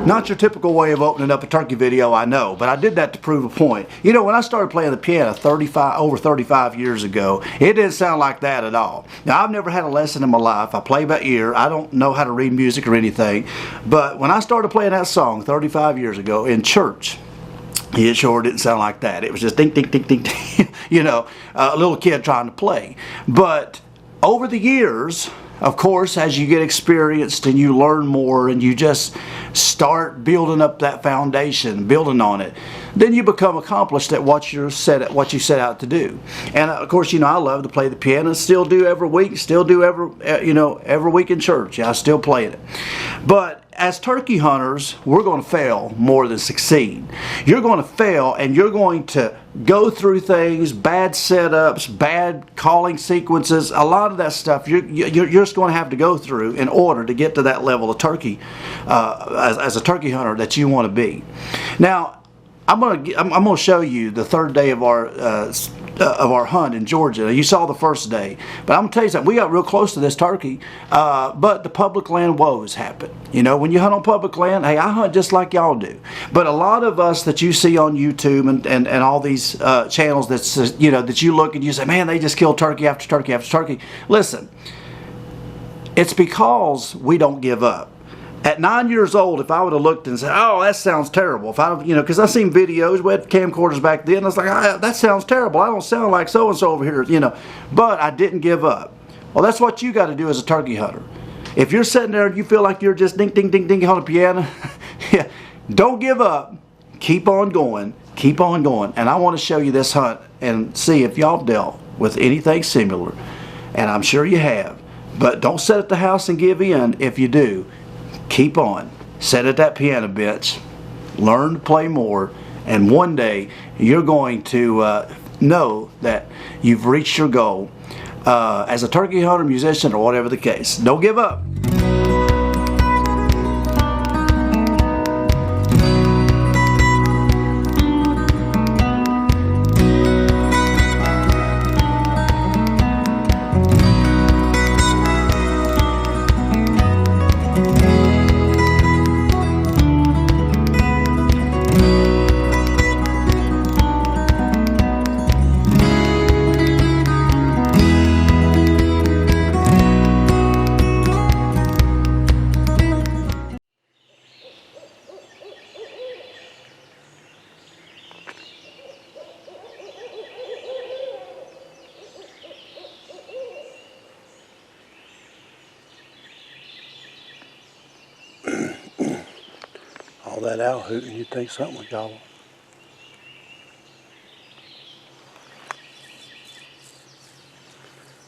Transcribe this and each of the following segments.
Not your typical way of opening up a turkey video, I know, but I did that to prove a point. You know, when I started playing the piano over 35 years ago, it didn't sound like that at all. Now, I've never had a lesson in my life. I play by ear. I don't know how to read music or anything. But when I started playing that song 35 years ago in church, it sure didn't sound like that. It was just ding, ding, ding, ding, ding, you know, a little kid trying to play. But over the years, of course, as you get experienced and you learn more and you just start building up that foundation, building on it, then you become accomplished at what you set out to do. And of course, you know, I love to play the piano, still do every week, still do every week in church. I still play it. But as turkey hunters, we're going to fail more than succeed. You're going to fail and you're going to go through things, bad setups, bad calling sequences, a lot of that stuff you're just going to have to go through in order to get to that level of turkey, as a turkey hunter that you want to be. Now, I'm gonna show you the third day of our hunt in Georgia. You saw the first day, but I'm gonna tell you something. We got real close to this turkey, but the public land woes happen. You know, when you hunt on public land, hey, I hunt just like y'all do. But a lot of us that you see on YouTube and all these channels that you look and you say, man, they just kill turkey after turkey after turkey. Listen, it's because we don't give up. At 9 years old, if I would have looked and said, oh, that sounds terrible, if I, because I seen videos, we had camcorders back then, I was like, that sounds terrible, I don't sound like so-and-so over here, but I didn't give up. Well, that's what you got to do as a turkey hunter. If you're sitting there and you feel like you're just ding, ding, ding, ding on the piano, yeah, don't give up, keep on going, and I want to show you this hunt and see if y'all dealt with anything similar, and I'm sure you have, but don't sit at the house and give in. If you do, keep on, sit at that piano bench, learn to play more, and one day you're going to know that you've reached your goal as a turkey hunter, musician, or whatever the case. Don't give up. All that owl hooting, you'd think something would gobble.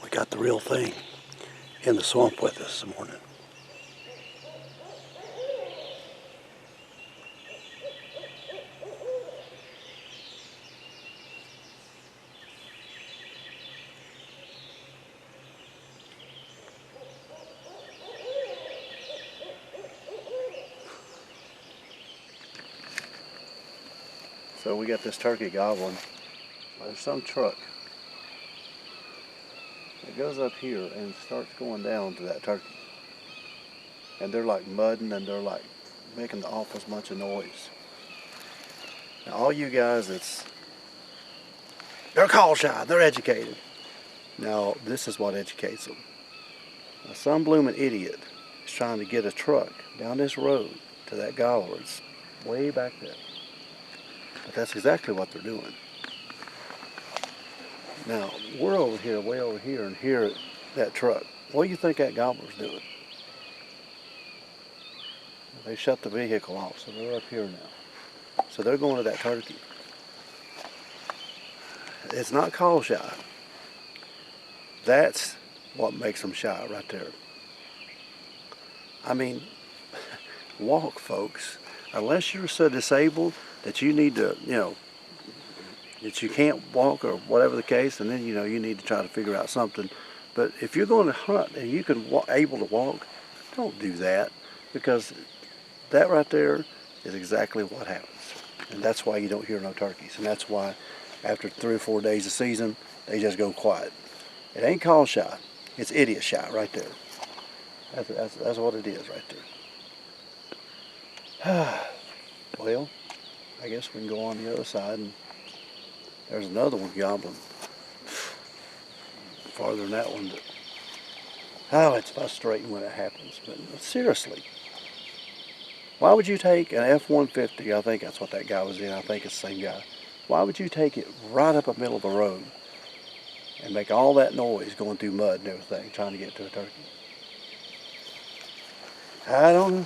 We got the real thing in the swamp with us this morning. So we got this turkey gobbling. There's some truck that goes up here and starts going down to that turkey. And they're like mudding and they're like making the awfulest bunch of noise. Now all you guys they're call shy, they're educated. Now this is what educates them. Now, some blooming idiot is trying to get a truck down this road to that gobbler. It's way back there. But that's exactly what they're doing. Now, we're over here, way over here, and hear that truck. What do you think that gobbler's doing? They shut the vehicle off, so they're up here now. So they're going to that turkey. It's not call shy. That's what makes them shy right there. I mean, walk, folks. Unless you're so disabled that you need to, that you can't walk or whatever the case, and then, you need to try to figure out something. But if you're going to hunt and you can able to walk, don't do that, because that right there is exactly what happens. And that's why you don't hear no turkeys. And that's why after 3 or 4 days of season, they just go quiet. It ain't call shy. It's idiot shy right there. That's what it is right there. Well, I guess we can go on the other side, and there's another one gobbling farther than that one. But, oh, it's frustrating when it happens. But seriously, why would you take an F-150? I think that's what that guy was in. I think it's the same guy. Why would you take it right up the middle of the road and make all that noise going through mud and everything trying to get to a turkey? I don't know.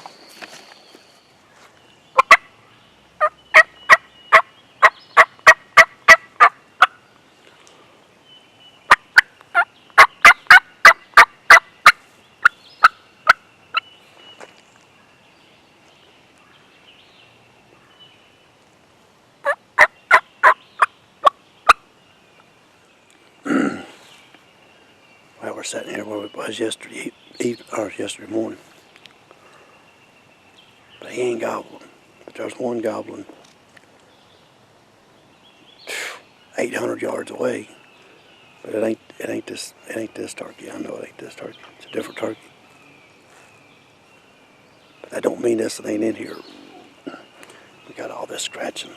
Well, we're sitting here where we was yesterday morning. But he ain't gobbling. But there's one gobbling 800 yards away. But it ain't this turkey. I know it ain't this turkey. It's a different turkey. But that don't mean this ain't in here. We got all this scratching.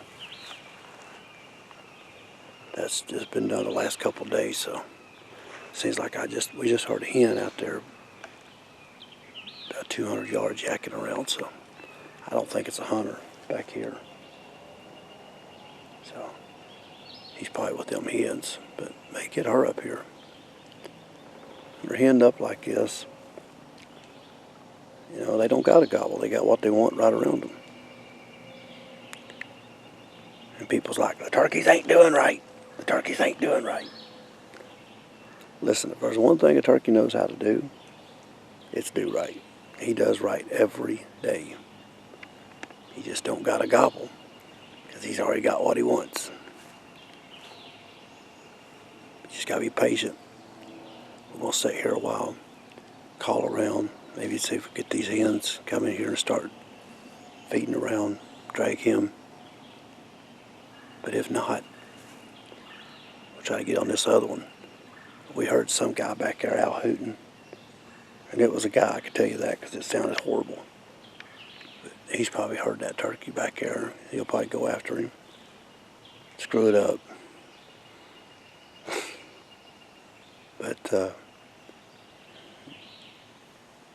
That's just been done the last couple of days, so seems like we just heard a hen out there about 200 yards yakking around, so I don't think it's a hunter back here. So he's probably with them hens, but may get her up here. They're henned up like this. You know, they don't got to gobble. They got what they want right around them. And people's like, the turkeys ain't doing right. The turkeys ain't doing right. Listen, if there's one thing a turkey knows how to do, it's do right. He does right every day. He just don't got to gobble because he's already got what he wants. You just got to be patient. We're going to sit here a while, call around, maybe see if we get these hens come in here and start feeding around, drag him. But if not, we'll try to get on this other one. We heard some guy back there out hooting. And it was a guy, I can tell you that, because it sounded horrible. But he's probably heard that turkey back there. He'll probably go after him. Screw it up. But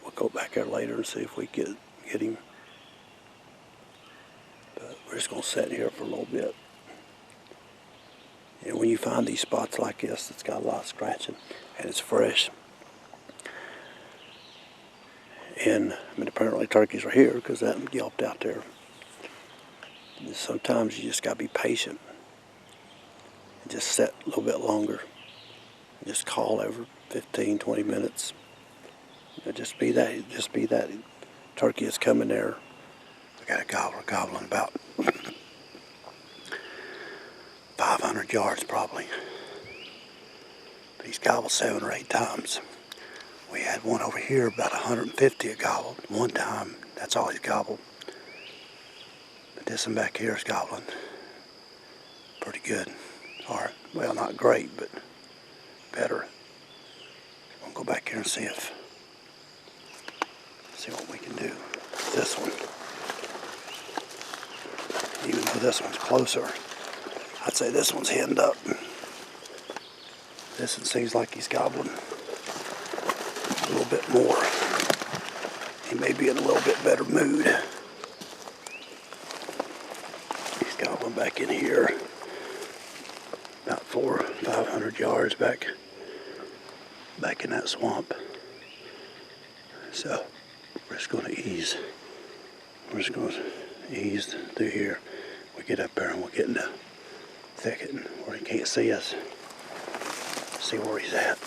we'll go back there later and see if we get him. But we're just going to sit here for a little bit. And when you find these spots like this, it's got a lot of scratching, and it's fresh. And, I mean, apparently turkeys are here because that yelped out there. And sometimes you just got to be patient and just sit a little bit longer. And just call every 15, 20 minutes. You know, just be that turkey is coming there. We got a gobbler gobbling about 500 yards probably. But he's gobbled 7 or 8 times. We had one over here about 150 a gobbled one time. That's all he's gobbled. But this one back here is gobbling pretty good. Or, well, not great, but better. We'll go back here and see what we can do. This one. Even though this one's closer, I'd say this one's henned up. This one seems like he's gobbling a little bit more. He may be in a little bit better mood. He's gobbling back in here. About 400 or 500 yards back in that swamp. So we're just going to ease. We're just going to ease through here. We get up there and we'll get in the thicket where he can't see us. See where he's at.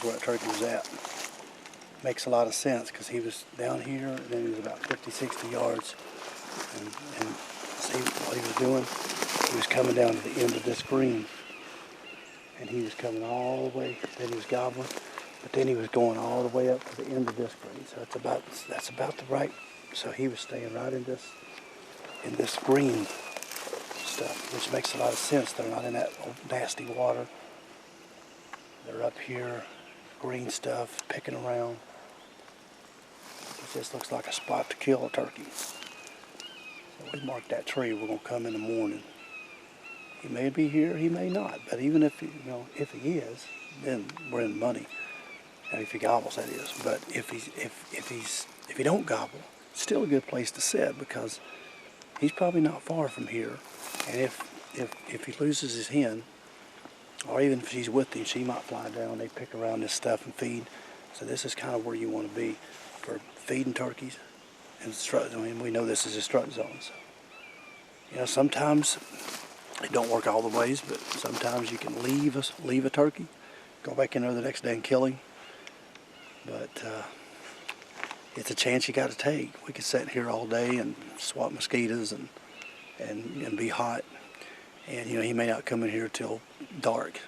where that turkey was at. Makes a lot of sense because he was down here and then he was about 50, 60 yards. And see what he was doing? He was coming down to the end of this green. And he was coming all the way, then he was gobbling, but then he was going all the way up to the end of this green. So that's about the right. So he was staying right in this green stuff, which makes a lot of sense. They're not in that nasty water. They're up here, green stuff, picking around. It just looks like a spot to kill a turkey. So we marked that tree. We're gonna come in the morning. He may be here, he may not. But even if if he is, then we're in money. And if he gobbles, that is. But if he don't gobble, it's still a good place to sit because he's probably not far from here. And if he loses his hen, or even if she's with him, she might fly down. They pick around this stuff and feed. So this is kind of where you want to be for feeding turkeys and strut. I mean, we know this is a strut zone. So, sometimes it don't work all the ways, but sometimes you can leave a turkey, go back in there the next day and kill him. But it's a chance you got to take. We could sit here all day and swat mosquitoes and be hot. And he may not come in here till dark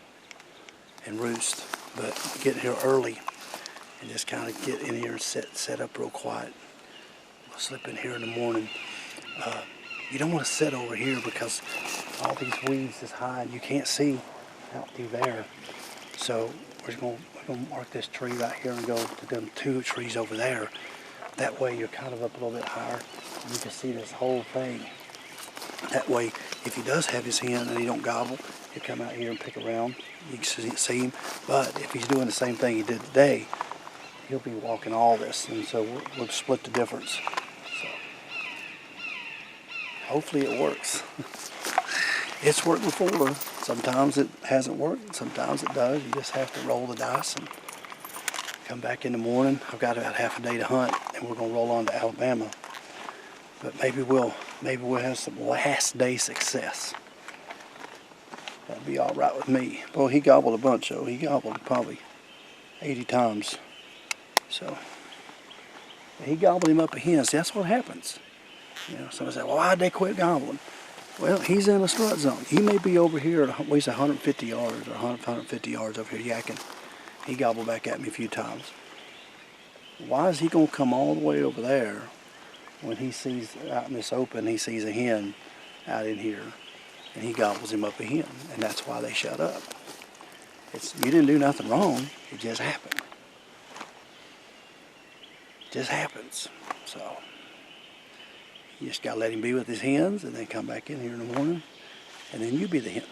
and roost, but get here early and just kind of get in here and set up real quiet. We'll slip in here in the morning. You don't want to sit over here because all these weeds is high and you can't see out through there. So we're going to mark this tree right here and go to them 2 trees over there. That way you're kind of up a little bit higher and you can see this whole thing. That way, if he does have his hen and he don't gobble, he'll come out here and pick around. You can see him. But if he's doing the same thing he did today, he'll be walking all this. And so we'll split the difference. So hopefully it works. It's worked before. Sometimes it hasn't worked. Sometimes it does. You just have to roll the dice and come back in the morning. I've got about half a day to hunt, and we're going to roll on to Alabama. But maybe we'll have some last day success. That'd be all right with me. Well, he gobbled a bunch, though. He gobbled probably 80 times. So he gobbled him up a hen. See, that's what happens. Somebody say, well, why'd they quit gobbling? Well, he's in a strut zone. He may be over here at at least 150 yards or 150 yards over here yakking. He gobbled back at me a few times. Why is he going to come all the way over there when he sees out in this open, he sees a hen out in here, and he gobbles him up a hen, and that's why they shut up. You didn't do nothing wrong. It just happened. It just happens. So you just got to let him be with his hens and then come back in here in the morning, and then you be the hen.